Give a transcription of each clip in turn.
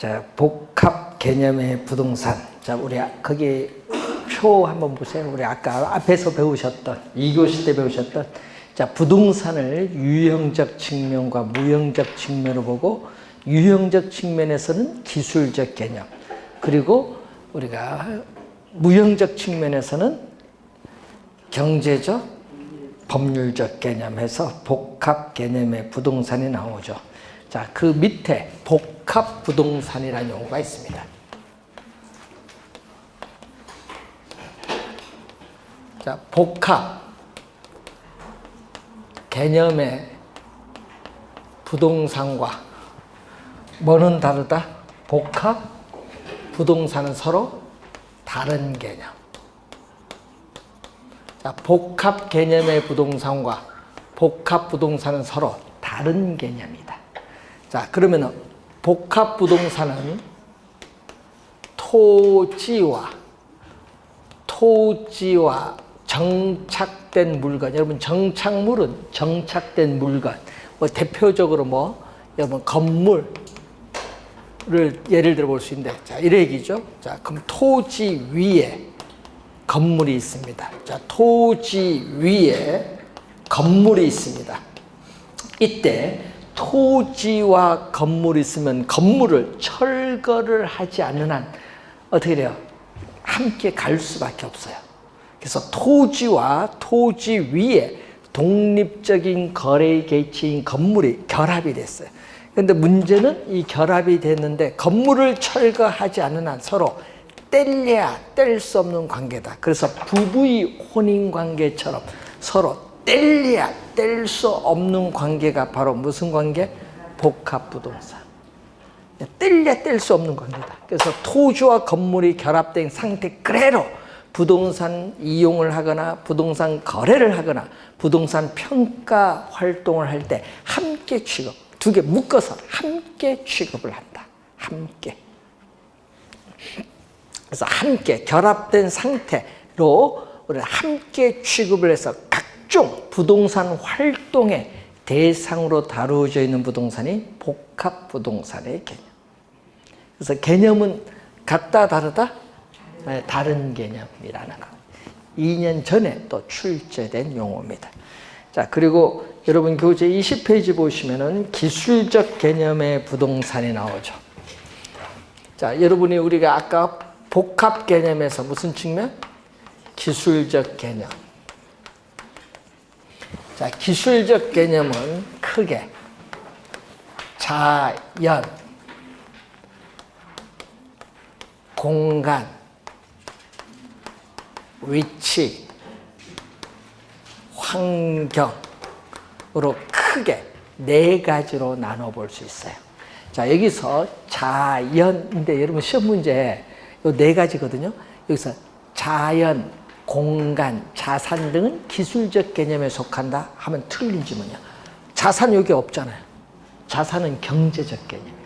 자, 복합 개념의 부동산. 자, 우리 거기 표 한번 보세요. 우리 아까 앞에서 배우셨던 2교시 때 배우셨던 자, 부동산을 유형적 측면과 무형적 측면으로 보고 유형적 측면에서는 기술적 개념, 그리고 우리가 무형적 측면에서는 경제적, 법률적 개념에서 복합 개념의 부동산이 나오죠. 자, 그 밑에 복합 부동산이라는 용어가 있습니다. 자, 복합 개념의 부동산과 뭐는 다르다? 복합 부동산은 서로 다른 개념. 자, 복합 개념의 부동산과 복합 부동산은 서로 다른 개념이다. 자, 그러면 복합 부동산은 토지와 정착된 물건, 여러분 정착물은 정착된 물건, 뭐 대표적으로 여러분 건물을 예를 들어 볼 수 있는데, 자, 이런 얘기죠. 자, 그럼 토지 위에 건물이 있습니다. 자, 토지 위에 건물이 있습니다. 이때 토지와 건물이 있으면 건물을 철거를 하지 않는 한 어떻게 돼요? 함께 갈 수밖에 없어요. 그래서 토지와 토지 위에 독립적인 거래 개체인 건물이 결합이 됐어요. 그런데 문제는 이 결합이 됐는데 건물을 철거하지 않는 한 서로 뗄래야 뗄 수 없는 관계다. 그래서 부부의 혼인 관계처럼 서로 뗄래야 뗄 수 없는 관계가 바로 무슨 관계? 복합 부동산. 뗄래야 뗄 수 없는 관계다. 그래서 토지와 건물이 결합된 상태 그대로 부동산 이용을 하거나 부동산 거래를 하거나 부동산 평가 활동을 할 때 함께 취급, 두 개 묶어서 함께 취급을 한다. 함께. 그래서 함께 결합된 상태로 우리가 함께 취급을 해서 각종 부동산 활동의 대상으로 다루어져 있는 부동산이 복합 부동산의 개념. 그래서 개념은 같다 다르다? 다른 개념이라는 거. 2년 전에 또 출제된 용어입니다. 자, 그리고 여러분 교재 20페이지 보시면은 기술적 개념의 부동산이 나오죠. 자, 여러분이 우리가 아까 복합 개념에서 무슨 측면? 기술적 개념. 자, 기술적 개념은 크게 자연, 공간, 위치, 환경으로 크게 네 가지로 나눠볼 수 있어요. 자, 여기서 자연인데 여러분 시험 문제 이 네 가지거든요. 여기서 자연, 공간, 자산 등은 기술적 개념에 속한다 하면 틀린 질문이야. 자산 여기 없잖아요. 자산은 경제적 개념이에요.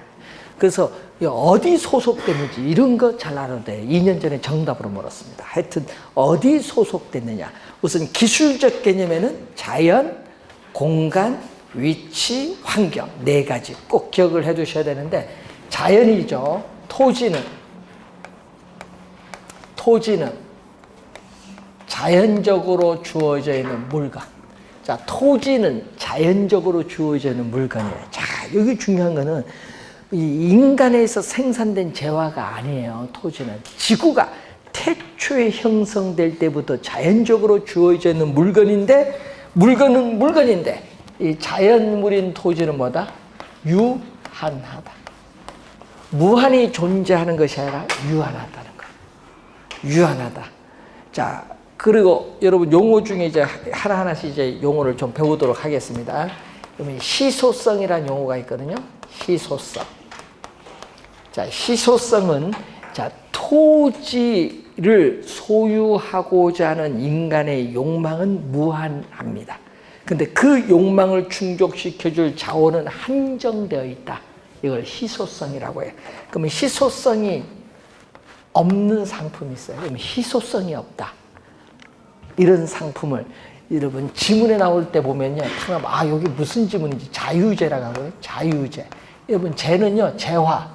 그래서 어디 소속됐는지 이런 거 잘 알아야 돼요. 2년 전에 정답으로 물었습니다. 하여튼 어디 소속됐느냐. 우선 기술적 개념에는 자연, 공간, 위치, 환경 네 가지 꼭 기억을 해 두셔야 되는데, 자연이죠. 토지는 자연적으로 주어져 있는 물건. 자, 토지는 자연적으로 주어져 있는 물건이에요. 자, 여기 중요한 거는 이 인간에서 생산된 재화가 아니에요. 토지는 지구가 태초에 형성될 때부터 자연적으로 주어져 있는 물건인데, 물건은 물건인데 이 자연물인 토지는 뭐다? 유한하다. 무한히 존재하는 것이 아니라 유한하다는 거예요. 유한하다. 자, 그리고 여러분 용어 중에 이제 하나하나씩 이제 용어를 좀 배우도록 하겠습니다. 그러면 희소성이라는 용어가 있거든요. 희소성. 자, 희소성은 자, 토지를 소유하고자 하는 인간의 욕망은 무한합니다. 근데 그 욕망을 충족시켜줄 자원은 한정되어 있다. 이걸 희소성이라고 해요. 그러면 희소성이 없는 상품이 있어요. 그러면 희소성이 없다. 이런 상품을 여러분 지문에 나올 때 보면요, 아, 여기 무슨 지문인지 자유재라고 하고요. 자유재. 여러분 재는요, 재화.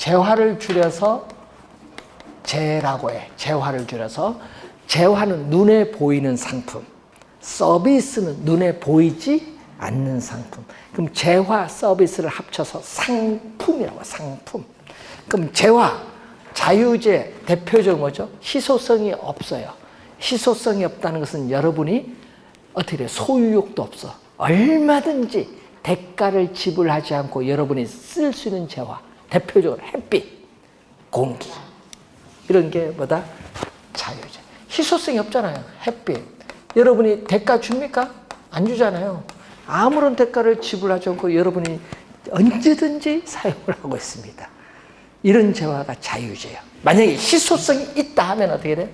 재화를 줄여서 재라고 해. 재화를 줄여서. 재화는 눈에 보이는 상품, 서비스는 눈에 보이지 않는 상품. 그럼 재화, 서비스를 합쳐서 상품이라고. 상품. 그럼 재화, 자유재 대표적으로 뭐죠? 희소성이 없어요. 희소성이 없다는 것은 여러분이 어떻게 돼요? 소유욕도 없어. 얼마든지 대가를 지불하지 않고 여러분이 쓸 수 있는 재화. 대표적으로 햇빛, 공기. 이런 게 뭐다? 자유재. 희소성이 없잖아요. 햇빛. 여러분이 대가 줍니까? 안 주잖아요. 아무런 대가를 지불하지 않고 여러분이 언제든지 사용을 하고 있습니다. 이런 재화가 자유재예요. 만약에 희소성이 있다 하면 어떻게 돼요?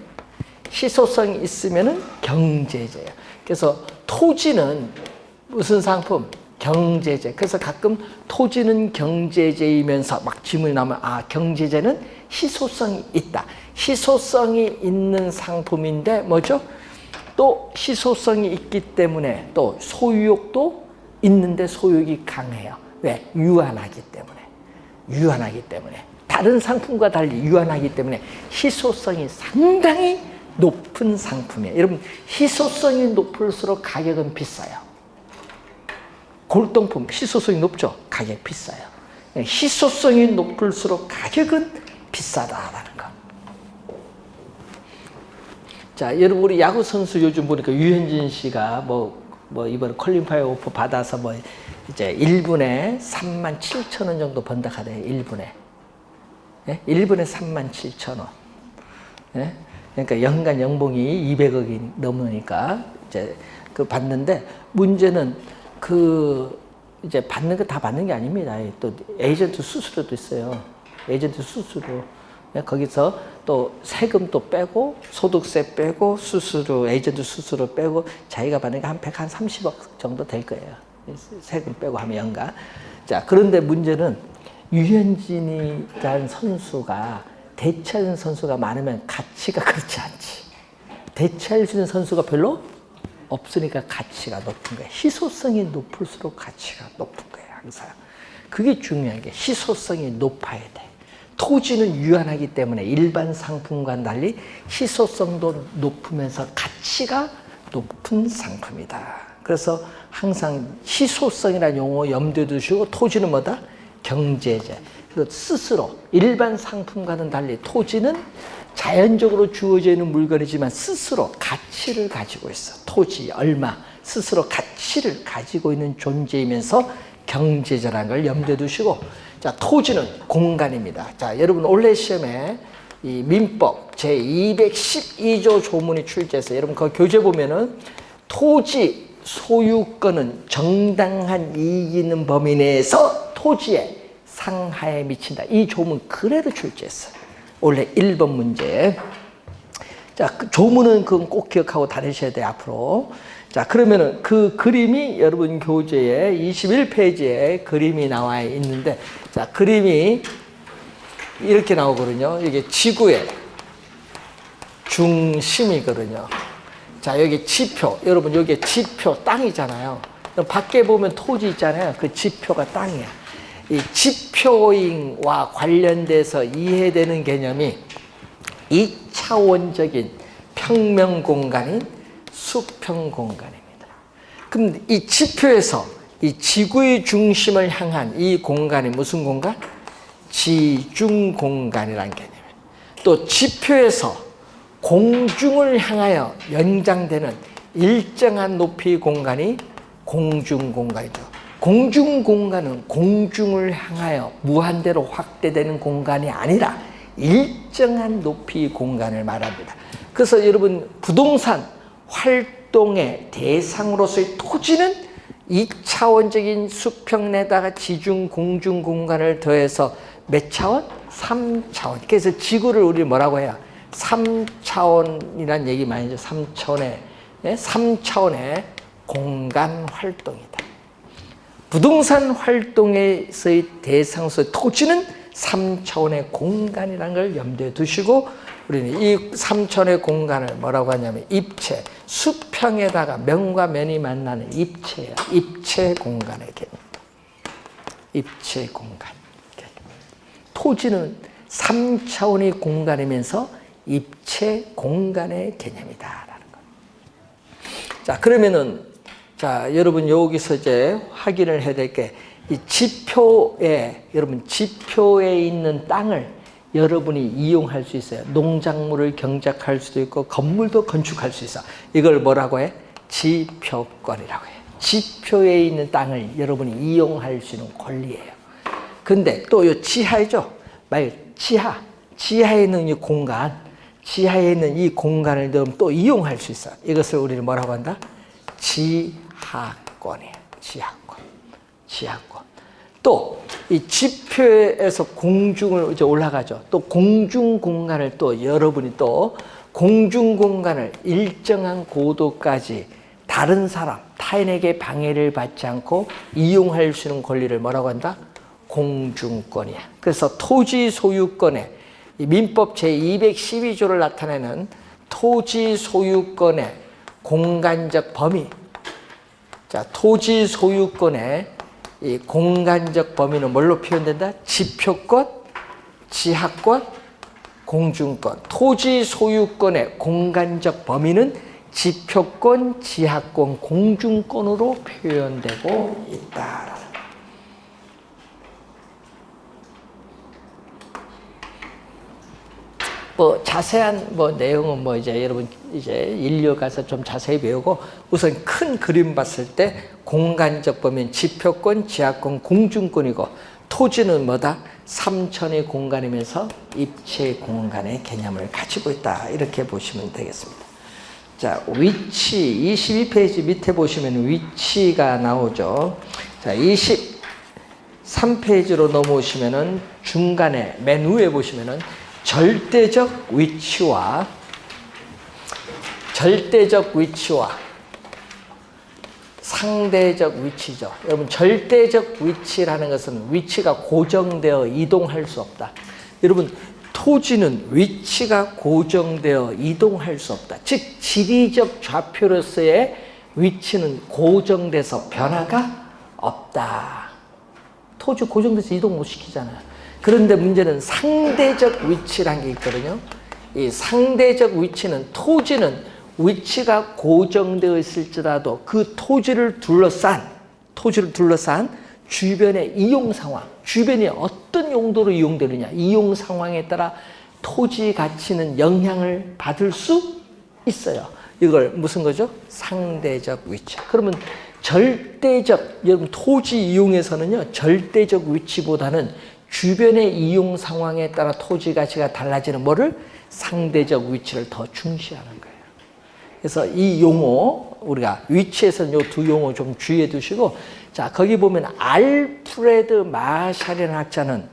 희소성이 있으면 경제재예요. 그래서 토지는 무슨 상품? 경제재. 그래서 가끔 토지는 경제재이면서 막 질문이 나오면 경제재는 희소성이 있다. 희소성이 있는 상품인데 뭐죠? 또 희소성이 있기 때문에 또 소유욕도 있는데 소유욕이 강해요. 왜? 유한하기 때문에. 유한하기 때문에. 다른 상품과 달리 유한하기 때문에 희소성이 상당히 높은 상품이에요. 여러분, 희소성이 높을수록 가격은 비싸요. 골동품 희소성이 높죠? 가격이 비싸요. 희소성이 높을수록 가격은 비싸다라는 거. 자, 여러분, 우리 야구 선수 요즘 보니까 유현진 씨가 이번에 퀄리파이 오퍼 받아서 이제 1분에 37,000원 정도 번다 하대요. 1분에. 예? 1분에 37,000원. 예? 그러니까 연간 연봉이 200억이 넘으니까 이제 받는데, 문제는 이제 받는 거 다 받는 게 아닙니다. 또 에이전트 수수료도 있어요. 에이전트 수수료. 거기서 또 세금 또 빼고, 소득세 빼고, 수수료, 에이전트 수수료 빼고, 자기가 받는 게 한 130억 정도 될 거예요. 세금 빼고 하면 연간. 자, 그런데 문제는 유현진이라는 선수가 대체하는 선수가 많으면 가치가 그렇지 않지. 대체할 수 있는 선수가 별로 없으니까 가치가 높은 거예요. 희소성이 높을수록 가치가 높은 거예요, 항상. 그게 중요한 게 희소성이 높아야 돼. 토지는 유한하기 때문에 일반 상품과는 달리 희소성도 높으면서 가치가 높은 상품이다. 그래서 항상 희소성이라는 용어 염두에 두시고, 토지는 뭐다? 경제재. 그리고 스스로 일반 상품과는 달리 토지는 자연적으로 주어져 있는 물건이지만 스스로 가치를 가지고 있어. 토지, 얼마, 스스로 가치를 가지고 있는 존재이면서 경제재라는 걸 염두에 두시고, 자, 토지는 공간입니다. 자, 여러분 올해 시험에 이 민법 제212조 조문이 출제해서 여러분 그 교재 보면은 토지 소유권은 정당한 이익이 있는 범위 내에서 토지의 상하에 미친다. 이 조문 그대로 출제했어요. 원래 1번 문제. 자, 그 조문은 그건 꼭 기억하고 다니셔야 돼요, 앞으로. 자, 그러면은 그 그림이 여러분 교재에 21페이지에 그림이 나와 있는데, 자, 그림이 이렇게 나오거든요. 이게 지구의 중심이거든요. 자, 여기 지표. 여러분, 여기 지표 땅이잖아요. 밖에 보면 토지 있잖아요. 그 지표가 땅이야. 이 지표인과 관련돼서 이해되는 개념이 2차원적인 평면 공간인 수평 공간입니다. 그럼 이 지표에서 이 지구의 중심을 향한 이 공간이 무슨 공간? 지중 공간이라는 개념이에요. 또 지표에서 공중을 향하여 연장되는 일정한 높이의 공간이 공중 공간이죠. 공중 공간은 공중을 향하여 무한대로 확대되는 공간이 아니라 일정한 높이의 공간을 말합니다. 그래서 여러분 부동산 활동의 대상으로서의 토지는 2차원적인 수평에다가 지중 공중 공간을 더해서 몇 차원? 3차원. 그래서 지구를 우리 뭐라고 해요? 3차원이라는 얘기 많이 하죠. 3차원의 공간 활동이다. 부동산 활동에서의 대상으로서의 토지는 3차원의 공간이라는 걸 염두에 두시고, 우리는 이 3차원의 공간을 뭐라고 하냐면 입체, 수평에다가 면과 면이 만나는 입체예요. 입체 공간의 개념. 입체 공간. 토지는 3차원의 공간이면서 입체 공간의 개념이다라는 거. 자, 그러면은 자, 여러분 여기서 이제 확인을 해야 될 게 이 지표에 여러분 지표에 있는 땅을 여러분이 이용할 수 있어요. 농작물을 경작할 수도 있고 건물도 건축할 수 있어. 이걸 뭐라고 해? 지표권이라고 해. 지표에 있는 땅을 여러분이 이용할 수 있는 권리예요. 근데 또 이 지하죠. 말 지하에 있는 이 공간, 지하에 있는 이 공간을 또 이용할 수 있어. 이것을 우리는 뭐라고 한다? 지하권이에요. 지하권. 또 이 지표에서 공중을 이제 올라가죠. 또 공중 공간을 또 여러분이 또 공중 공간을 일정한 고도까지 다른 사람, 타인에게 방해를 받지 않고 이용할 수 있는 권리를 뭐라고 한다? 공중권이야. 그래서 토지 소유권의 민법 제212조를 나타내는 토지 소유권의 공간적 범위. 자, 토지 소유권의 이 공간적 범위는 뭘로 표현된다? 지표권, 지하권, 공중권. 토지 소유권의 공간적 범위는 지표권, 지하권, 공중권으로 표현되고 있다. 뭐 자세한 뭐 내용은 뭐 이제 여러분 이제 인류 가서 좀 자세히 배우고 우선 큰 그림 봤을 때 공간적 범위는 지표권, 지하권, 공중권이고 토지는 뭐다? 삼천의 공간이면서 입체 공간의 개념을 가지고 있다. 이렇게 보시면 되겠습니다. 자, 위치 22페이지 밑에 보시면 위치가 나오죠. 자, 23페이지로 넘어오시면은 중간에 맨 위에 보시면은 절대적 위치와 상대적 위치죠. 여러분 절대적 위치라는 것은 위치가 고정되어 이동할 수 없다. 여러분 토지는 위치가 고정되어 이동할 수 없다. 즉 지리적 좌표로서의 위치는 고정돼서 변화가 없다. 토지 고정돼서 이동 못 시키잖아요. 그런데 문제는 상대적 위치라는 게 있거든요. 이 상대적 위치는 토지는 위치가 고정되어 있을지라도 그 토지를 둘러싼 주변의 이용 상황, 주변이 어떤 용도로 이용되느냐, 이용 상황에 따라 토지 가치는 영향을 받을 수 있어요. 이걸 무슨 거죠? 상대적 위치. 그러면 여러분 토지 이용에서는요, 절대적 위치보다는 주변의 이용 상황에 따라 토지 가치가 달라지는 뭐를? 상대적 위치를 더 중시하는 거예요. 그래서 이 용어, 우리가 위치에서는 이 두 용어 좀 주의해 두시고, 자, 거기 보면 알프레드 마샬이라는 학자는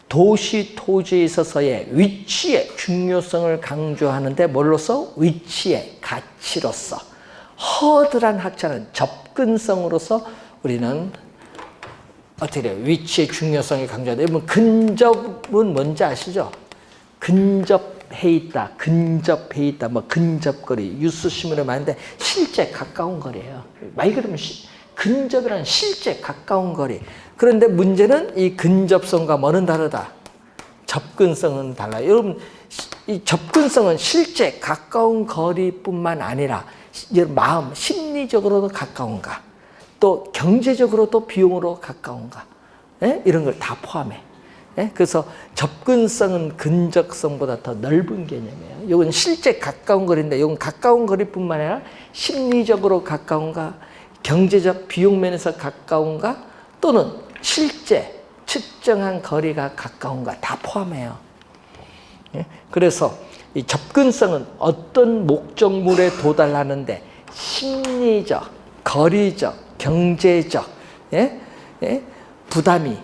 도시 토지에 있어서의 위치의 중요성을 강조하는데 뭘로써? 위치의 가치로서. 허드란 학자는 접근성으로서 우리는 어떻게 해요? 위치의 중요성이 강조하다. 여러분 근접은 뭔지 아시죠? 근접해 있다, 뭐 근접거리, 뉴스 신문에 많은데 실제 가까운 거리예요. 말 그대로 근접이란 실제 가까운 거리. 그런데 문제는 이 근접성과 뭐는 다르다. 접근성은 달라요. 여러분 이 접근성은 실제 가까운 거리뿐만 아니라 마음, 심리적으로도 가까운가, 또 경제적으로도 비용으로 가까운가, 이런 걸 다 포함해. 그래서 접근성은 근접성보다 더 넓은 개념이에요. 이건 실제 가까운 거리인데 이건 가까운 거리뿐만 아니라 심리적으로 가까운가, 경제적 비용 면에서 가까운가, 또는 실제 측정한 거리가 가까운가 다 포함해요. 그래서 이 접근성은 어떤 목적물에 도달하는데 심리적, 거리적, 경제적 부담이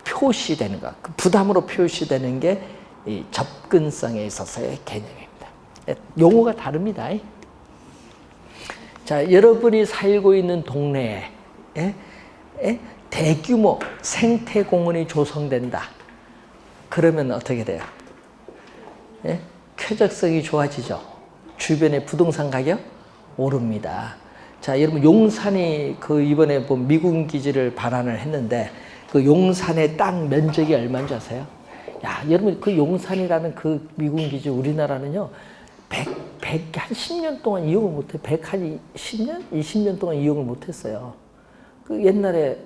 표시되는 것, 그 부담으로 표시되는 게 이 접근성에 있어서의 개념입니다. 용어가 다릅니다. 자, 여러분이 살고 있는 동네에 대규모 생태공원이 조성된다. 그러면 어떻게 돼요? 쾌적성이 좋아지죠. 주변의 부동산 가격 오릅니다. 자, 여러분 용산이 그 이번에 미군 기지를 발안을 했는데 그 용산의 땅 면적이 얼마인지 아세요? 야, 여러분, 그 용산이라는 그 미군 기지 우리나라는요, 한 10년 동안 이용을 못해. 한 10년? 20년 동안 이용을 못했어요. 그 옛날에,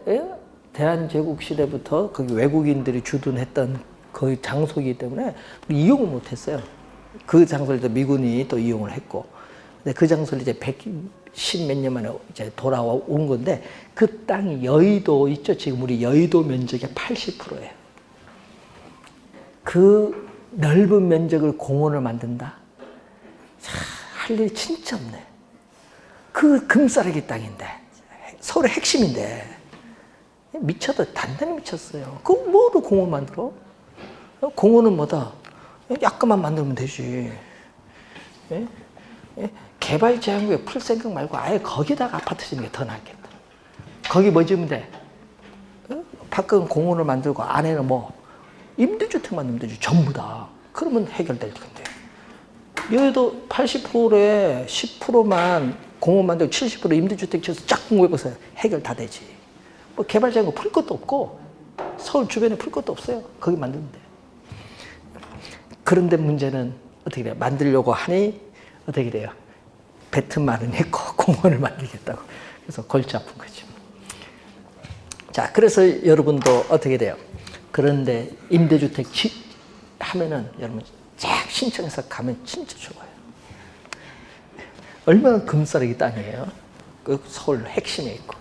대한제국 시대부터 거기 외국인들이 주둔했던 그 장소이기 때문에 이용을 못했어요. 그 장소를 또 미군이 또 이용을 했고. 근데 그 장소를 이제 110 몇 년 만에 이제 돌아온 건데, 그 땅이 여의도 있죠? 지금 우리 여의도 면적의 80%예요. 그 넓은 면적을 공원을 만든다? 할 일이 진짜 없네. 그 금싸라기 땅인데, 서울의 핵심인데, 미쳐도 단단히 미쳤어요. 그 뭐로 공원 만들어? 공원은 뭐다? 약간만 만들면 되지. 예? 예? 개발 제한구에 풀 생각 말고 아예 거기다가 아파트 짓는 게 더 낫겠다. 거기 뭐 지으면 돼? 밖은 공원을 만들고 안에는 뭐 임대주택 만들면 되지. 전부 다. 그러면 해결될 텐데. 여의도 80%에 10%만 공원 만들고 70% 임대주택 지어서 쫙 공부해보세요. 해결 다 되지. 뭐 개발 제한구 풀 것도 없고 서울 주변에 풀 것도 없어요. 거기 만들면 돼. 그런데 문제는 어떻게 돼요? 만들려고 하니 어떻게 돼요? 뱉은 있고 공원을 만들겠다고. 그래서 골치 아픈 거죠. 자, 그래서 여러분도 어떻게 돼요? 그런데 임대주택 하면은 여러분 쫙 신청해서 가면 진짜 좋아요. 얼마나 금싸라기 땅이에요. 그 서울 핵심에 있고.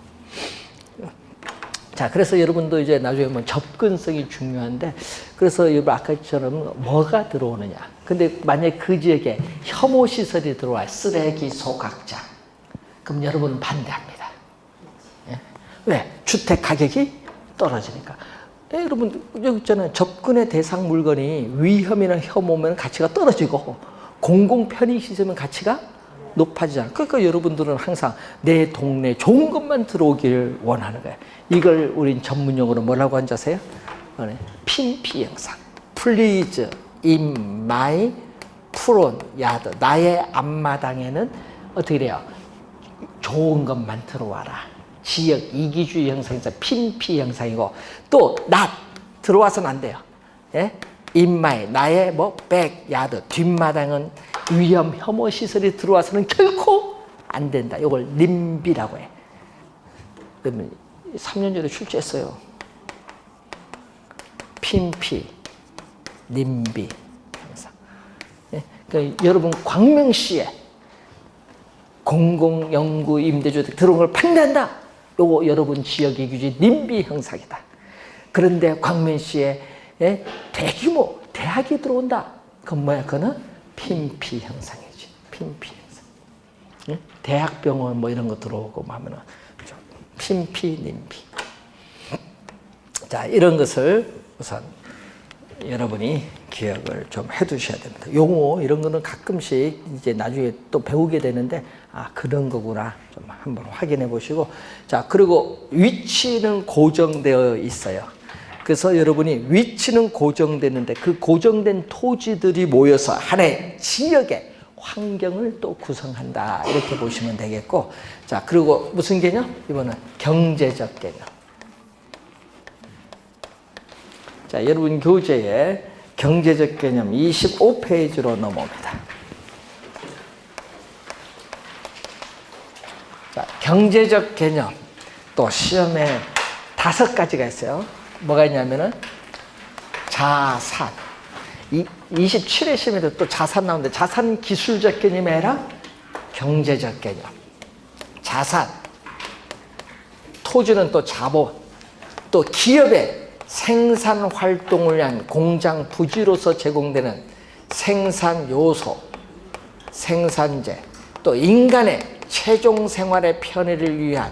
자, 그래서 여러분도 이제 나중에 뭐 접근성이 중요한데, 그래서 여러분 아까처럼 뭐가 들어오느냐. 근데 만약에 그 지역에 혐오시설이 들어와요. 쓰레기, 소각장. 그럼 여러분은 반대합니다. 예? 왜? 주택 가격이 떨어지니까. 예, 여러분, 여기 있잖아요. 접근의 대상 물건이 위험이나 혐오면 가치가 떨어지고, 공공 편의시설은 가치가 높아지잖아요. 그러니까 여러분들은 항상 내 동네 좋은 것만 들어오길 원하는 거예요. 이걸 우린 전문용어로 뭐라고 하는지 아세요? 핀피 현상. Please in my front yard. 나의 앞마당에는 어떻게 돼요? 좋은 것만 들어와라. 지역 이기주의 형상에서 핀피 형상이고, 또 not 들어와서는 안 돼요. 예? in my 나의 뭐 backyard 뒷마당은 위험 혐오 시설이 들어와서는 결코 안 된다. 이걸 님비라고 해. 그러면 3년 전에 출제했어요. 핀피, 님비 항상. 예? 그러니까 여러분 광명시에 공공연구 임대주택 들어온 걸 판단한다. 요거 여러분 지역의 규제 님비 형상이다. 그런데 광명시에 대규모 대학이 들어온다. 그건 뭐야? 그거는 핀피 형상이지. 핀피 형상. 예? 대학병원 뭐 이런 거 들어오고 하면은 핀피, 님피. 자, 이런 것을 우선 여러분이 기억을 좀 해두셔야 됩니다. 용어 이런 거는 가끔씩 이제 나중에 또 배우게 되는데, 아, 그런 거구나 좀 한번 확인해 보시고. 자, 그리고 위치는 고정되어 있어요. 그래서 여러분이 위치는 고정되는데 그 고정된 토지들이 모여서 하나의 지역의 환경을 또 구성한다. 이렇게 보시면 되겠고. 자, 그리고 무슨 개념? 이번은 경제적 개념. 자, 여러분 교재에 경제적 개념 25페이지로 넘어옵니다. 자, 경제적 개념 또 시험에 5가지가 있어요. 뭐가 있냐면은 자산. 27회 시험에도 또 자산 나오는데, 자산 기술적 개념이 아니라 경제적 개념. 자산. 토지는 또 자본. 또 기업의 생산 활동을 위한 공장 부지로서 제공되는 생산 요소, 생산재. 또 인간의 최종 생활의 편의를 위한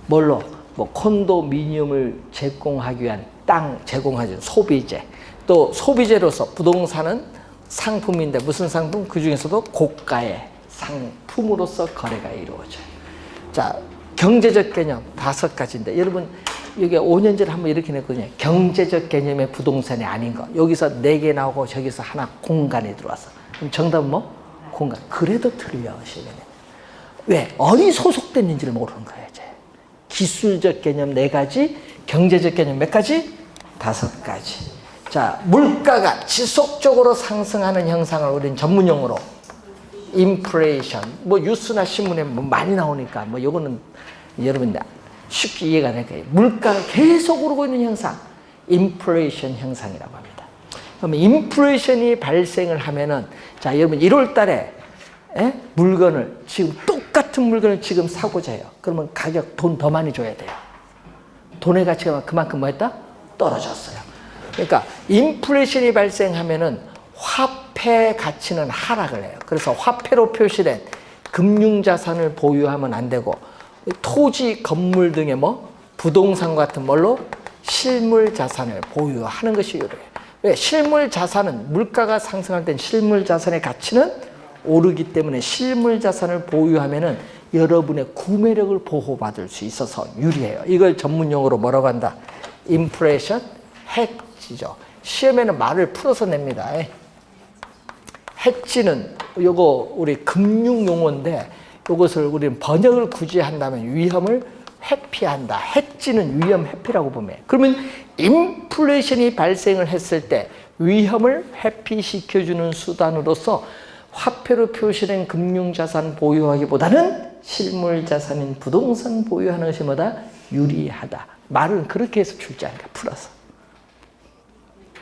뭘로? 뭐 콘도미니엄을 제공하기 위한 땅 제공하는 소비재. 또 소비재로서 부동산은 상품인데 무슨 상품? 그 중에서도 고가의 상품으로서 거래가 이루어져요. 자, 경제적 개념 5가지인데 여러분 여기 5년 전에 한번 이렇게 냈거든요. 경제적 개념의 부동산이 아닌 거. 여기서 4개 나오고 저기서 하나 공간이 들어왔어. 그럼 정답은 뭐? 공간. 그래도 틀려. 왜? 어디 소속됐는지를 모르는 거예요. 이제. 기술적 개념 4가지, 경제적 개념 몇 가지? 5가지. 자, 물가가 지속적으로 상승하는 현상을 우리는 전문용어로 인플레이션, 뭐 뉴스나 신문에 뭐 많이 나오니까 뭐 요거는 여러분 쉽게 이해가 될 거예요. 물가가 계속 오르고 있는 현상, 인플레이션 현상이라고 합니다. 그러면 인플레이션이 발생을 하면은, 자, 여러분 1월 달에 물건을 지금 똑같은 물건을 지금 사고자 해요. 그러면 가격 돈 더 많이 줘야 돼요. 돈의 가치가 그만큼 뭐 했다? 떨어졌어요. 그러니까 인플레이션이 발생하면은 화폐 가치는 하락을 해요. 그래서 화폐로 표시된 금융자산을 보유하면 안 되고 토지, 건물 등의 뭐 부동산 같은 걸로 실물 자산을 보유하는 것이 유리해요. 왜? 실물 자산은 물가가 상승할 땐 실물 자산의 가치는 오르기 때문에 실물 자산을 보유하면은 여러분의 구매력을 보호받을 수 있어서 유리해요. 이걸 전문용어로 뭐라고 한다? 인플레이션 해지죠. 시험에는 말을 풀어서 냅니다. 해지는 요거 우리 금융 용어인데 이것을 우리는 번역을 굳이 한다면 위험을 회피한다. 해지는 위험 회피라고 보면. 그러면 인플레이션이 발생을 했을 때 위험을 회피시켜주는 수단으로서 화폐로 표시된 금융자산 보유하기보다는 실물자산인 부동산 보유하는 것이 뭐다? 유리하다. 말은 그렇게 해서 출제하니까 풀어서.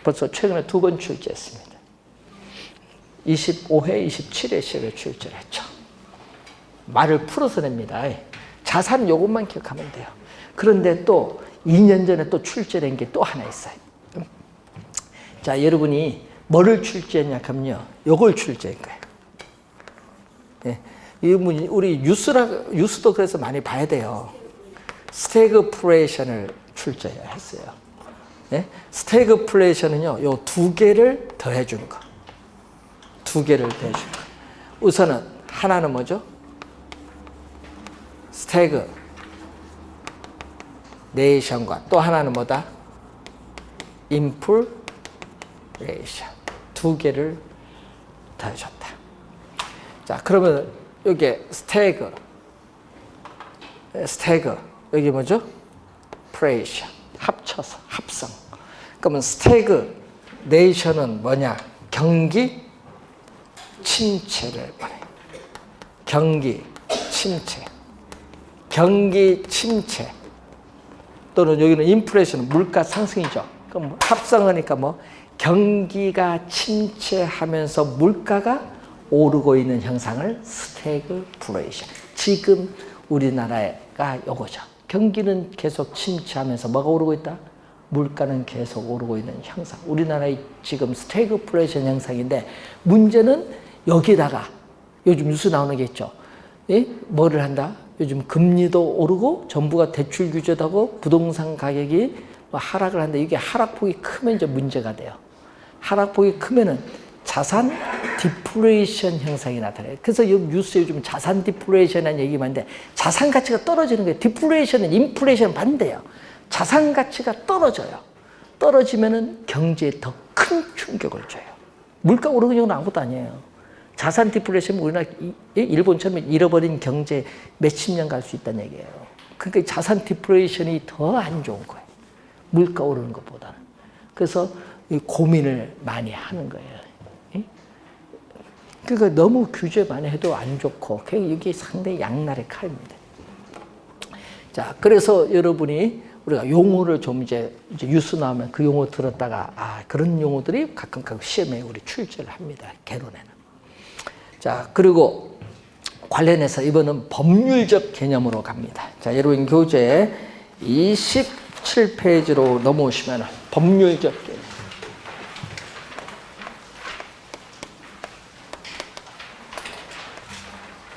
벌써 최근에 2번 출제했습니다. 25회, 27회 시험에 출제를 했죠. 말을 풀어서 냅니다. 자산 요것만 기억하면 돼요. 그런데 또 2년 전에 또 출제된 게 또 하나 있어요. 자, 여러분이 뭐를 출제했냐 하면요, 요걸 출제한 거예요. 우리 뉴스도 그래서 많이 봐야 돼요. 스태그플레이션을 출제했어요. 스태그플레이션은요, 요 2개를 더해준 거. 2개를 더해준 거. 우선은 하나는 뭐죠? 스태그네이션과 또 하나는 뭐다? 인플레이션. 2개를 더해줬다. 자, 그러면 여기 스태그, 여기 뭐죠? 플레이션. 합쳐서, 합성. 그러면 스태그네이션은 뭐냐? 경기 침체를 말해요. 경기 침체. 경기 침체. 또는 여기는 인플레이션은 물가 상승이죠. 그럼 합성하니까 뭐? 경기가 침체하면서 물가가 오르고 있는 현상을 스태그플레이션. 지금 우리나라가 요거죠. 경기는 계속 침체하면서 뭐가 오르고 있다? 물가는 계속 오르고 있는 현상. 우리나라의 지금 스태그플레이션 현상인데 문제는 여기다가 요즘 뉴스 나오는 게 있죠. 뭐를 한다? 요즘 금리도 오르고 정부가 대출 규제도 하고 부동산 가격이 하락을 한다. 이게 하락폭이 크면 이제 문제가 돼요. 하락폭이 크면은 자산 디플레이션 현상이 나타나요. 그래서 뉴스에 요즘 자산 디플레이션이라는 얘기가 많은데 자산 가치가 떨어지는 거예요. 디플레이션은 인플레이션 반대예요. 자산 가치가 떨어져요. 떨어지면은 경제에 더 큰 충격을 줘요. 물가 오르는 경우는 아무것도 아니에요. 자산 디플레이션은 우리나라 일본처럼 잃어버린 경제 몇십 년 갈 수 있다는 얘기예요. 그러니까 자산 디플레이션이 더 안 좋은 거예요. 물가 오르는 것보다는. 그래서 고민을 많이 하는 거예요. 그러니까 너무 규제 많이 해도 안 좋고, 이게 상당히 양날의 칼입니다. 자, 그래서 여러분이 우리가 용어를 좀 이제 뉴스 나오면 그 용어 들었다가, 그런 용어들이 가끔 시험에 우리 출제를 합니다. 개론에는. 자, 그리고 관련해서 이번은 법률적 개념으로 갑니다. 자, 여러분 교재 27페이지로 넘어오시면 법률적 개념.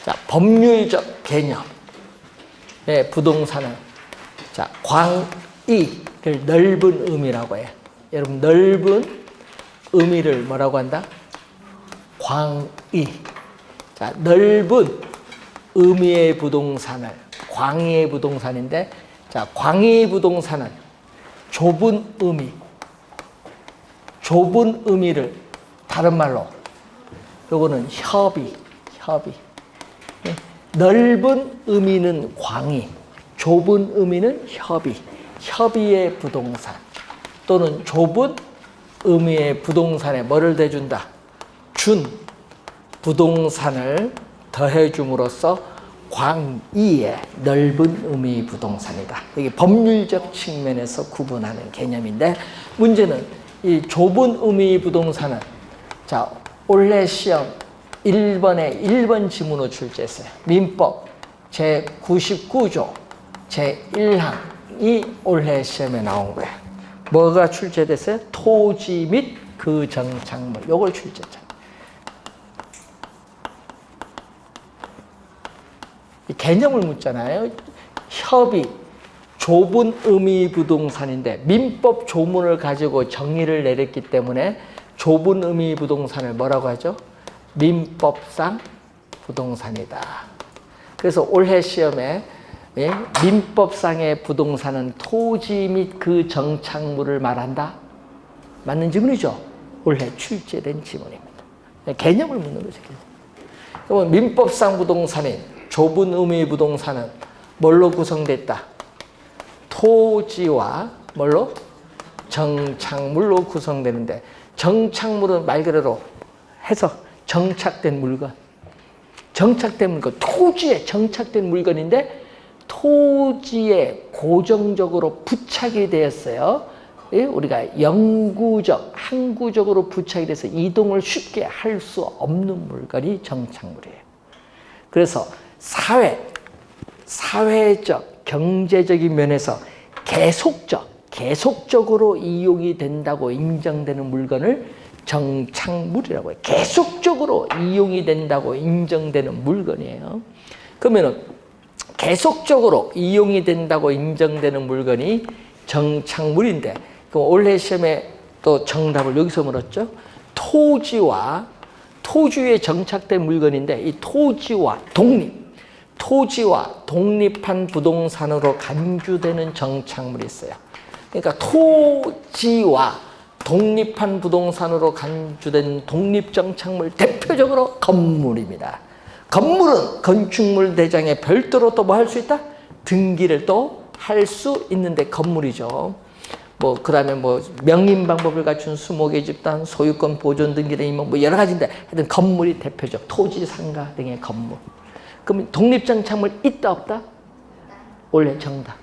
자, 법률적 개념. 부동산은, 자, 광의를 넓은 의미라고 해요. 여러분, 넓은 의미를 뭐라고 한다? 광의. 자, 넓은 의미의 부동산을, 광의의 부동산인데, 자, 광의의 부동산은 좁은 의미, 좁은 의미를 다른 말로, 요거는 협의. 넓은 의미는 광의, 좁은 의미는 협의. 협의의 부동산 또는 좁은 의미의 부동산에 뭐를 대준다? 준 부동산을 더해줌으로써 광의의 넓은 의미의 부동산이다. 이게 법률적 측면에서 구분하는 개념인데, 문제는 이 좁은 의미의 부동산은, 자, 올해 시험 1번에 1번 지문으로 출제했어요. 민법 제99조 제1항이 올해 시험에 나온 거예요. 뭐가 출제됐어요? 토지 및 그 정착물, 요걸 출제했잖아요. 개념을 묻잖아요. 협의, 좁은 의미 부동산인데 민법 조문을 가지고 정의를 내렸기 때문에 좁은 의미 부동산을 뭐라고 하죠? 민법상 부동산이다. 그래서 올해 시험에 민법상의 부동산은 토지 및 그 정착물을 말한다? 맞는 지문이죠? 올해 출제된 지문입니다. 개념을 묻는 거죠. 그러면 민법상 부동산인 좁은 의미 부동산은 뭘로 구성됐다? 토지와 뭘로? 정착물로 구성되는데, 정착물은 말 그대로 해서 정착된 물건. 정착된 물건, 토지에 정착된 물건인데 토지에 고정적으로 부착이 되었어요. 우리가 영구적, 항구적으로 부착이 돼서 이동을 쉽게 할 수 없는 물건이 정착물이에요. 그래서 사회적, 경제적인 면에서 계속적으로 이용이 된다고 인정되는 물건을 정착물이라고 해요. 계속적으로 이용이 된다고 인정되는 물건이에요. 그러면은 계속적으로 이용이 된다고 인정되는 물건이 정착물인데, 그럼 올해 시험에 또 정답을 여기서 물었죠. 토지에 정착된 물건인데 이 토지와 독립한 부동산으로 간주되는 정착물이 있어요. 그러니까 토지와 독립한 부동산으로 간주된 독립정착물, 대표적으로 건물입니다. 건물은 건축물 대장에 별도로 또 뭐 할 수 있다? 등기를 또 할 수 있는데 건물이죠. 그 다음에 명인 방법을 갖춘 수목의 집단, 소유권 보존 등기를 뭐 여러 가지인데 하여튼 건물이 대표적, 토지, 상가 등의 건물. 그럼 독립정착물 있다 없다? 올해 정답.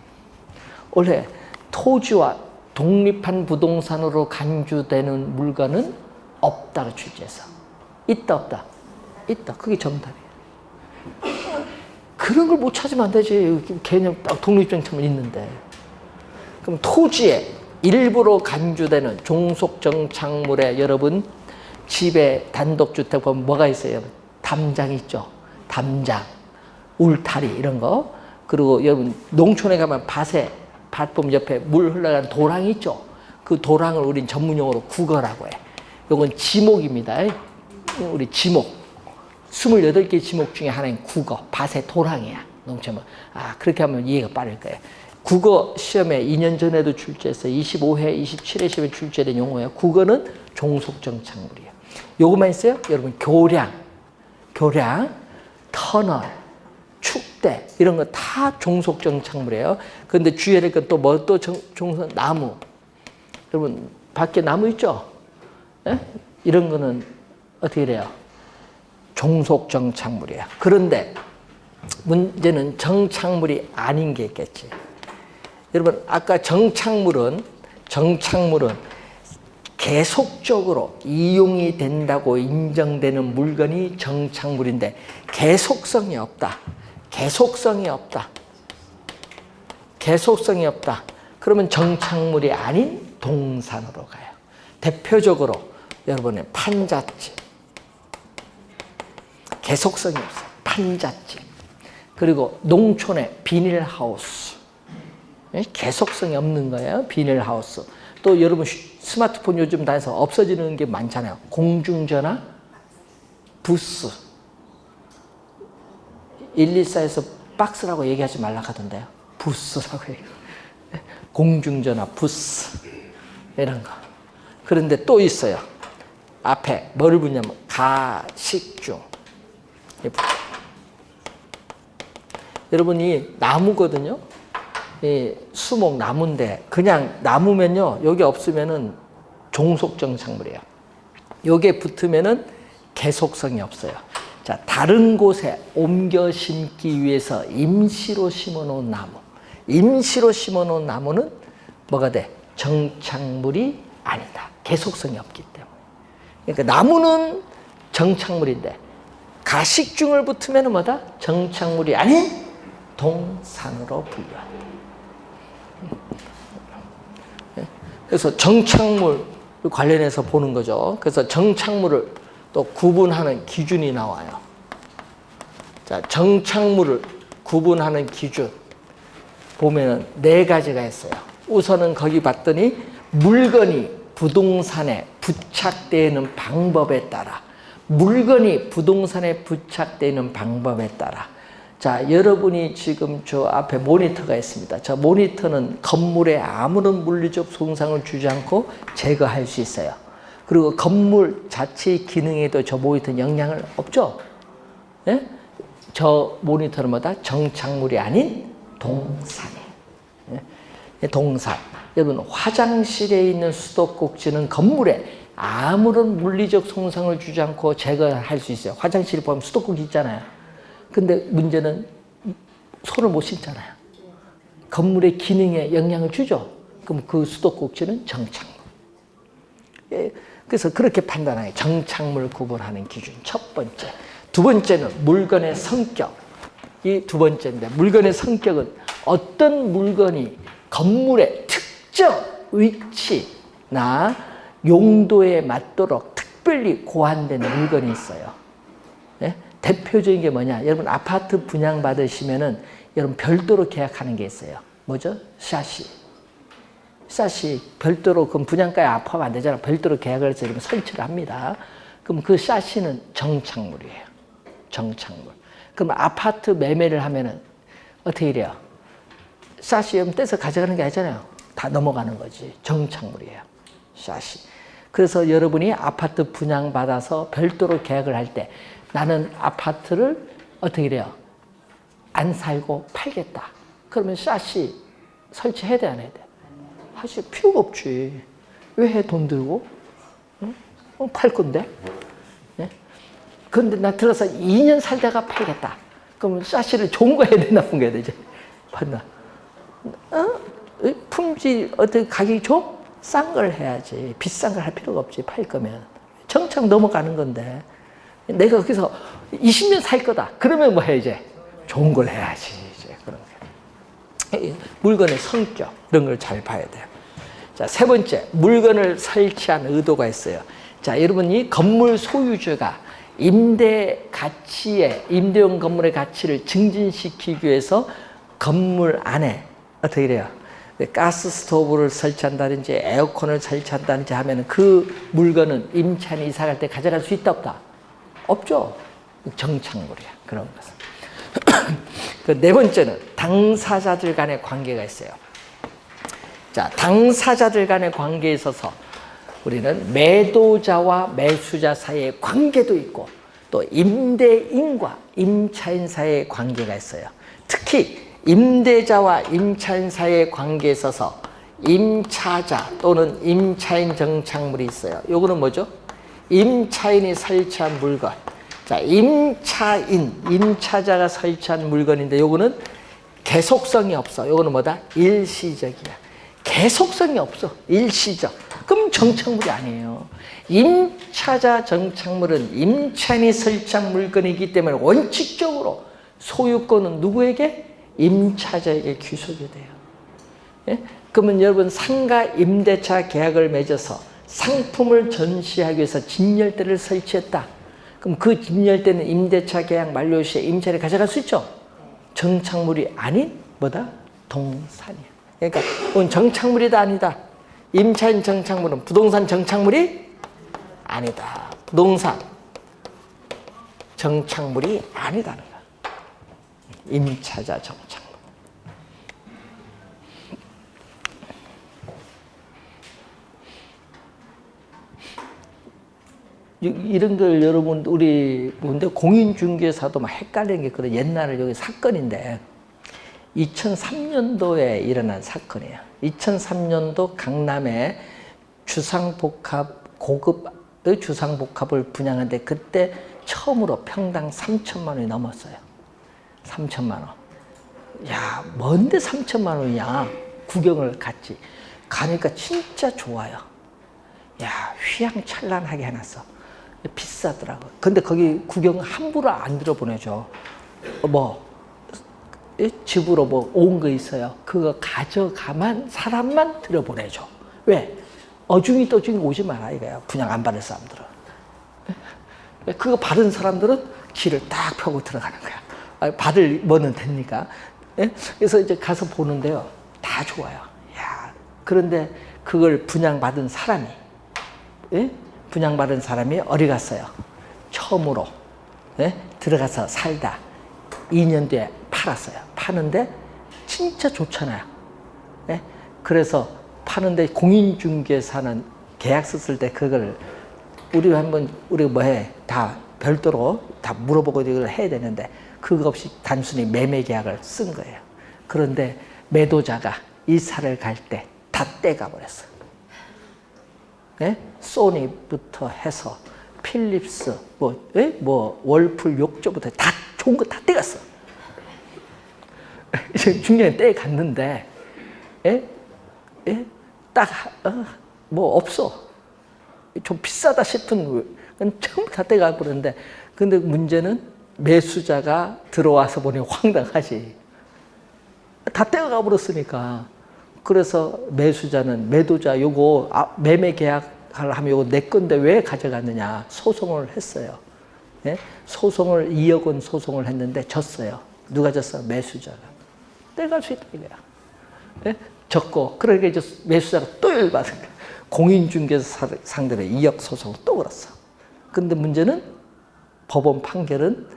올해 토지와 독립한 부동산으로 간주되는 물건은 없다고 출제해서. 있다 없다? 있다. 그게 정답이에요. 그런 걸 못 찾으면 안 되지. 개념 딱 독립정착물 있는데. 그럼 토지에 일부로 간주되는 종속정착물에 여러분 집에 단독주택 보면 뭐가 있어요? 담장 있죠. 담장, 울타리 이런 거. 그리고 여러분 농촌에 가면 밭 보면 옆에 물 흘러가는 도랑이 있죠. 그 도랑을 우린 전문용어로 국어라고 해. 이건 지목입니다. 우리 지목. 28개 지목 중에 하나인 국어. 밭의 도랑이야. 농촌은. 그렇게 하면 이해가 빠를 거예요. 국어 시험에 2년 전에도 출제했어요. 25회, 27회 시험에 출제된 용어예요. 국어는 종속정착물이에요. 요것만 있어요? 여러분 교량, 터널, 축대 이런 거 다 종속정착물이에요. 그런데 주의해야 될 건 또 뭐 또 나무. 여러분 밖에 나무 있죠? 예? 이런 거는 어떻게 돼요? 종속정착물이에요. 그런데 문제는 정착물이 아닌 게 있겠지. 여러분 아까 정착물은 계속적으로 이용이 된다고 인정되는 물건이 정착물인데 계속성이 없다. 그러면 정착물이 아닌 동산으로 가요. 대표적으로 여러분의 판잣집. 계속성이 없어요. 판잣집. 그리고 농촌의 비닐하우스. 계속성이 없는 거예요. 비닐하우스. 또 여러분 스마트폰 요즘 다해서 없어지는 게 많잖아요. 공중전화, 부스. 114에서 박스라고 얘기하지 말라 하던데요. 부스라고 얘기해요. 공중전화, 부스. 이런 거. 그런데 또 있어요. 앞에 뭐를 붙냐면 가식중. 여러분이 나무거든요. 이 수목 나무인데 그냥 나무면요 여기 없으면은 종속 정착물이에요. 요게 붙으면은 계속성이 없어요. 자, 다른 곳에 옮겨 심기 위해서 임시로 심어 놓은 나무. 임시로 심어 놓은 나무는 뭐가 돼? 정착물이 아니다. 계속성이 없기 때문에. 그러니까 나무는 정착물인데 가식중을 붙으면 뭐다? 정착물이 아닌 동산으로 분류한다. 그래서 정착물 관련해서 보는 거죠. 그래서 정착물을 또 구분하는 기준이 나와요. 자, 정착물을 구분하는 기준 보면은 4가지가 있어요. 우선은 거기 봤더니 물건이 부동산에 부착되는 방법에 따라, 물건이 부동산에 부착되는 방법에 따라. 자, 여러분이 지금 저 앞에 모니터가 있습니다. 저 모니터는 건물에 아무런 물리적 손상을 주지 않고 제거할 수 있어요. 그리고 건물 자체의 기능에도 저 모니터는 영향을 없죠. 예? 저 모니터는 뭐다? 정착물이 아닌 동산이에요. 예? 동산. 여러분, 화장실에 있는 수도꼭지는 건물에 아무런 물리적 손상을 주지 않고 제거할 수 있어요. 화장실에 보면 수도꼭지 있잖아요. 근데 문제는 손을 못 씻잖아요. 건물의 기능에 영향을 주죠. 그럼 그 수도꼭지는 정착물. 예, 그래서 그렇게 판단하는 정착물 구분하는 기준 첫 번째. 두 번째는 물건의 성격. 이 두 번째인데, 물건의 성격은 어떤 물건이 건물의 특정 위치나 용도에 맞도록 특별히 고안된 물건이 있어요. 예? 대표적인 게 뭐냐? 여러분 아파트 분양받으시면은 여러분 별도로 계약하는 게 있어요. 뭐죠? 샤시. 샤시 별도로 그럼 분양가에 포함 안 되잖아. 별도로 계약을 해서 여러분 설치를 합니다. 그럼 그 샤시는 정착물이에요. 정착물. 그럼 아파트 매매를 하면은 어떻게 이래요? 샤시 여러분 떼서 가져가는 게 아니잖아요. 다 넘어가는 거지. 정착물이에요. 샤시. 그래서 여러분이 아파트 분양받아서 별도로 계약을 할 때 나는 아파트를 어떻게 해요? 안 살고 팔겠다. 그러면 샤시 설치해야 돼, 안 해야 돼? 사실 필요가 없지. 왜 해, 돈 들고? 응? 팔 건데? 네? 그런데 나 들어서 2년 살다가 팔겠다. 그러면 샤시를 좋은 거 해야 돼, 나쁜 거 해야 되지? 판단. 품질 어떻게 가격이 좀 싼 걸 해야지. 비싼 걸 할 필요가 없지, 팔 거면. 정착 넘어가는 건데. 내가 거기서 20년 살 거다. 그러면 뭐 해, 이제? 좋은 걸 해야지, 이제. 그런 거. 물건의 성격, 이런 걸 잘 봐야 돼요. 자, 세 번째, 물건을 설치한 의도가 있어요. 자, 여러분, 이 건물 소유주가 임대 가치에, 임대용 건물의 가치를 증진시키기 위해서 건물 안에, 어떻게 돼요? 가스 스토브를 설치한다든지 에어컨을 설치한다든지 하면 그 물건은 임차인이 이사 갈 때 가져갈 수 있다, 없다? 없죠. 정착물이야. 그런 것은. 그 네 번째는 당사자들 간의 관계가 있어요. 자, 당사자들 간의 관계에 있어서 우리는 매도자와 매수자 사이의 관계도 있고 또 임대인과 임차인 사이의 관계가 있어요. 특히 임대자와 임차인 사이의 관계에 있어서 임차자 또는 임차인 정착물이 있어요. 요거는 뭐죠? 임차인이 설치한 물건. 자, 임차자가 설치한 물건인데 요거는 계속성이 없어. 요거는 뭐다? 일시적이야. 계속성이 없어. 일시적. 그럼 정착물이 아니에요. 임차자 정착물은 임차인이 설치한 물건이기 때문에 원칙적으로 소유권은 누구에게? 임차자에게 귀속이 돼요. 예? 그러면 여러분 상가 임대차 계약을 맺어서 상품을 전시하기 위해서 진열대를 설치했다. 그럼 그 진열대는 임대차 계약 만료 시에 임차인이 가져갈 수 있죠? 정착물이 아닌 뭐다? 동산이야. 그러니까 그건 정착물이다 아니다. 임차인 정착물은 부동산 정착물이 아니다. 부동산 정착물이 아니다는 거야. 임차자 정착물. 이런 걸 여러분 우리 근데 공인중개사도 막 헷갈리는 게 그런 옛날에 여기 사건인데 2003년도에 일어난 사건이에요. 2003년도 강남에 주상복합, 고급의 주상복합을 분양하는데 그때 처음으로 평당 3천만 원이 넘었어요. 3천만 원. 야, 뭔데 3천만 원이야? 구경을 갔지. 가니까 진짜 좋아요. 야, 휘황찬란하게 해놨어. 비싸더라고. 근데 거기 구경 함부로 안 들어보내줘. 뭐 집으로 뭐 온 거 있어요. 그거 가져가만 사람만 들어보내줘. 왜? 어중이 떠중이 오지 마라 이거야. 분양 안 받을 사람들은. 그거 받은 사람들은 길을 딱 펴고 들어가는 거야. 받을 뭐는 됩니까? 그래서 이제 가서 보는데요. 다 좋아요. 야, 그런데 그걸 분양받은 사람이, 분양받은 사람이 어디 갔어요? 처음으로 들어가서 살다 2년 뒤에 팔았어요. 파는데 진짜 좋잖아요. 그래서 파는데 공인중개사는 계약서 쓸 때 그걸 우리 한번 우리 뭐해 다 별도로 다 물어보고 이걸 해야 되는데 그거 없이 단순히 매매 계약을 쓴 거예요. 그런데 매도자가 이사를 갈 때 다 떼가 버렸어. 소니부터 해서 필립스, 뭐 월풀 욕조부터 다 좋은 거 다 떼갔어. 중간에 떼갔는데, 딱 뭐 없어. 좀 비싸다 싶은 건 전부 다 떼가 버렸는데, 근데 문제는 매수자가 들어와서 보니 황당하지. 다 떼가 버렸으니까. 그래서 매수자는 매도자 요거 매매 계약을 하면 요거 내 건데 왜 가져갔느냐 소송을 했어요. 소송을 2억 원 소송을 했는데 졌어요. 누가 졌어? 매수자가. 떼갈 수 있다 이거야. 졌고 그러니까 이제 매수자가 또 열받은 거야. 공인중개사 상대로 2억 소송을 또 걸었어. 근데 문제는 법원 판결은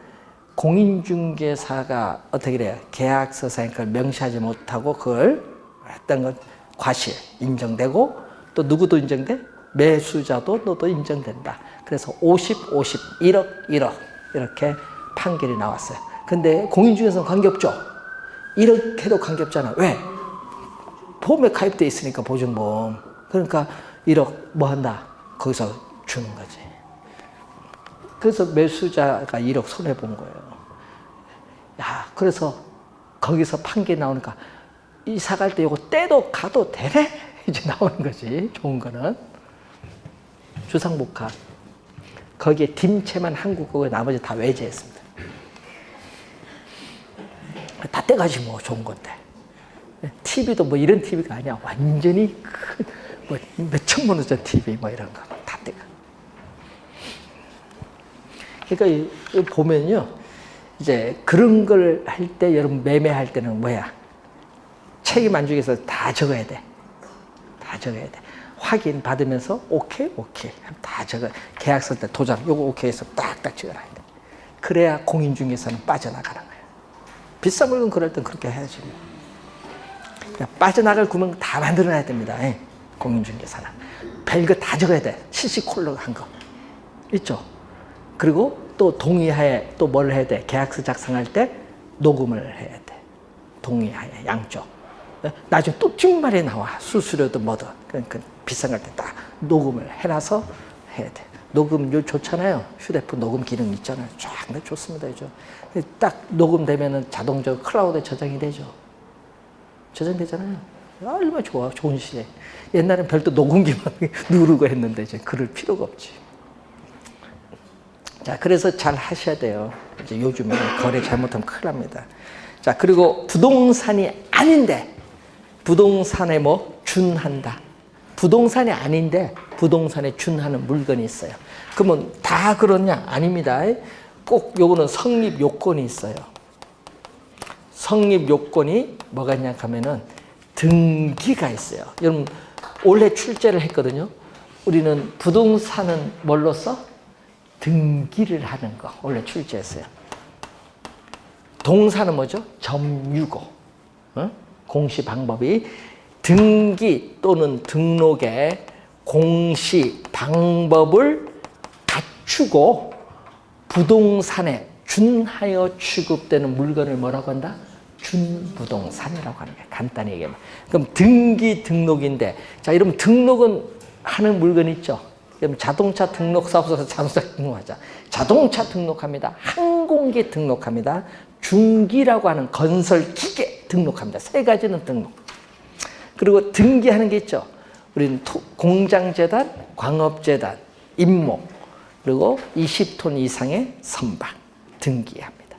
공인중개사가 어떻게 그래요? 계약서상에 그걸 명시하지 못하고 그걸 했던 건 과실 인정되고 또 누구도 인정돼? 매수자도 너도 인정된다. 그래서 50, 1억, 1억 이렇게 판결이 나왔어요. 근데 공인중개사는 관계없죠? 이렇게도 관계없잖아. 왜? 보험에 가입돼 있으니까 보증보험. 그러니까 1억 뭐 한다? 거기서 주는 거지. 그래서 매수자가 1억 손해본 거예요. 야, 그래서 거기서 판결이 나오니까 이사 갈 때 이거 떼도 가도 되네? 이제 나오는 거지. 좋은 거는. 주상복합. 거기에 딤체만 한국어고 나머지 다 외제했습니다. 다 떼가지 뭐 좋은 건데. TV도 뭐 이런 TV가 아니야. 완전히 큰, 뭐 몇천만 원짜리 TV 뭐 이런 거 다 떼가. 그러니까 보면요. 이제 그런 걸 할 때 여러분 매매할 때는 뭐야? 책임 안주기에서 다 적어야 돼. 다 적어야 돼. 확인 받으면서 오케이 다 적어. 계약서 때 도장 요거 오케이 해서 딱딱 적어놔야 돼. 그래야 공인중개사는 빠져나가는 거야. 비싼 물건 그럴 땐 그렇게 해야지. 빠져나갈 구멍 다 만들어놔야 됩니다. 공인중개사는. 별거 다 적어야 돼. CC콜로 한 거. 있죠? 그리고 또 동의하에 또 뭘 해야 돼? 계약서 작성할 때 녹음을 해야 돼. 동의하에 양쪽. 나중에 또 뒷말이 나와. 수수료도 뭐든. 그러니까 비싼 걸 때 딱 녹음을 해놔서 해야 돼. 녹음료 좋잖아요. 휴대폰 녹음 기능 있잖아요. 쫙 좋습니다. 이죠. 딱 녹음되면은 자동적으로 클라우드에 저장이 되죠. 저장되잖아요. 얼마나 좋아. 좋은 시대. 옛날엔 별도 녹음기만 누르고 했는데 이제 그럴 필요가 없지. 자, 그래서 잘 하셔야 돼요. 이제 요즘에 거래 잘못하면 큰일 납니다. 자, 그리고 부동산이 아닌데, 부동산에 뭐 준한다. 부동산이 아닌데, 부동산에 준하는 물건이 있어요. 그러면 다 그러냐? 아닙니다. 꼭 요거는 성립 요건이 있어요. 성립 요건이 뭐가 있냐 하면은 등기가 있어요. 여러분, 올해 출제를 했거든요. 우리는 부동산은 뭘로써? 등기를 하는 거 원래 출제했어요. 동사는 뭐죠? 점유고. 공시 방법이 등기 또는 등록의 공시 방법을 갖추고 부동산에 준하여 취급되는 물건을 뭐라고 한다? 준부동산이라고 하는 거예요. 간단히 얘기하면. 그럼 등기 등록인데, 자, 여러분 등록은 하는 물건 있죠. 그럼 자동차 등록사무소에서 자동차 등록하자. 자동차 등록합니다. 항공기 등록합니다. 중기라고 하는 건설기계 등록합니다. 세 가지는 등록. 그리고 등기하는 게 있죠. 우리는 공장재단, 광업재단, 임목, 그리고 20톤 이상의 선박 등기합니다.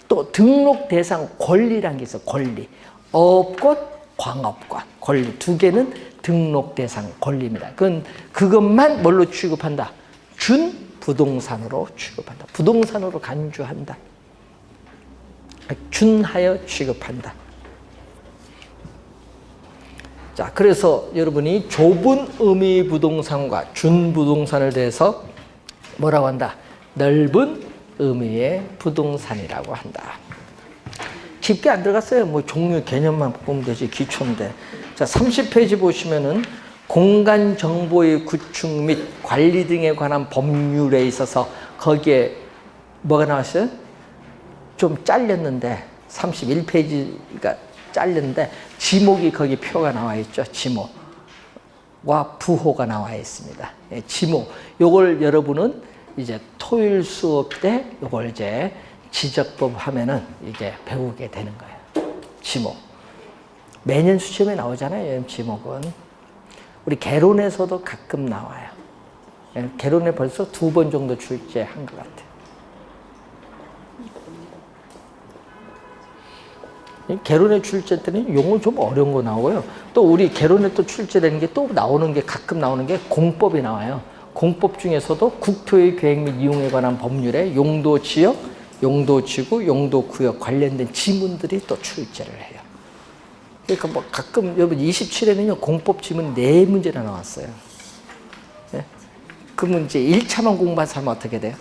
또 등록 대상 권리라는 게 있어요. 권리. 업권, 광업권. 권리 두 개는 등록 대상 권리입니다. 그것만 뭘로 취급한다? 준부동산으로 취급한다. 부동산으로 간주한다. 준하여 취급한다. 자, 그래서 여러분이 좁은 의미 부동산과 준부동산을 대해서 뭐라고 한다? 넓은 의미의 부동산이라고 한다. 깊게 안 들어갔어요. 뭐 종류 개념만 보면 되지, 기초인데. 자, 30페이지 보시면은 공간 정보의 구축 및 관리 등에 관한 법률에 있어서 거기에 뭐가 나왔어요? 좀 잘렸는데 31페이지가 잘렸는데 지목이 거기 표가 나와 있죠. 지목과 부호가 나와 있습니다. 예, 지목. 요걸 여러분은 이제 토요일 수업 때 요걸 이제 지적법 하면은 이제 배우게 되는 거예요. 지목. 매년 시험에 나오잖아요. 지목은. 우리 개론에서도 가끔 나와요. 예, 개론에 벌써 2번 정도 출제한 것 같아요. 개론에 출제 때는 용어 좀 어려운 거 나오고요. 또 우리 개론에 또 출제되는 게 또 나오는 게 가끔 나오는 게 공법이 나와요. 공법 중에서도 국토의 계획 및 이용에 관한 법률에 용도 지역, 용도 지구, 용도 구역 관련된 지문들이 또 출제를 해요. 그러니까 뭐 가끔 여러분 27에는요 공법 지문 4문제나 나왔어요. 예? 그러면 이제 1차만 공부한 사람은 어떻게 돼요?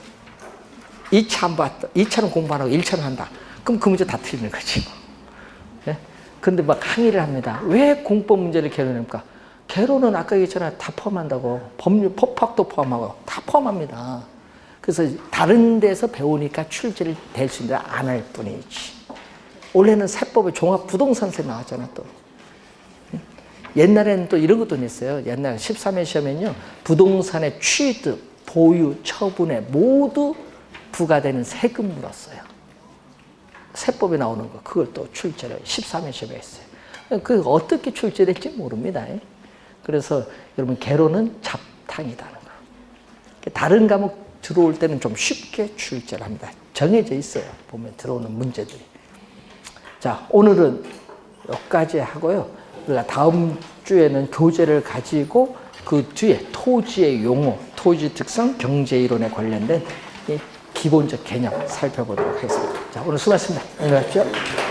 2차 안 봤다. 2차는 공부 안 하고 1차는 한다. 그럼 그 문제 다 틀리는 거지. 예? 근데 막 항의를 합니다. 왜 공법 문제를 개론합니까? 개론은 아까 얘기했잖아요. 다 포함한다고. 법률, 법학도 포함하고 다 포함합니다. 그래서 다른 데서 배우니까 출제를 될 수 있는데 안 할 뿐이지. 원래는 세법에 종합부동산세 나왔잖아 또. 옛날에는 또 이런 것도 있어요. 옛날에 13회 시험에는요. 부동산의 취득, 보유, 처분에 모두 부과되는 세금 물었어요. 세법에 나오는 거 그걸 또 출제를 13회 시험에 했어요. 그 어떻게 출제될지 모릅니다. 그래서 여러분 개론은 잡탕이다는 거. 다른 과목 들어올 때는 좀 쉽게 출제를 합니다. 정해져 있어요. 보면 들어오는 문제들이. 자, 오늘은 여기까지 하고요. 우리가 다음 주에는 교재를 가지고 그 뒤에 토지의 용어, 토지 특성, 경제 이론에 관련된 이 기본적 개념 살펴보도록 하겠습니다. 자, 오늘 수고하셨습니다. 안녕히 가십시오.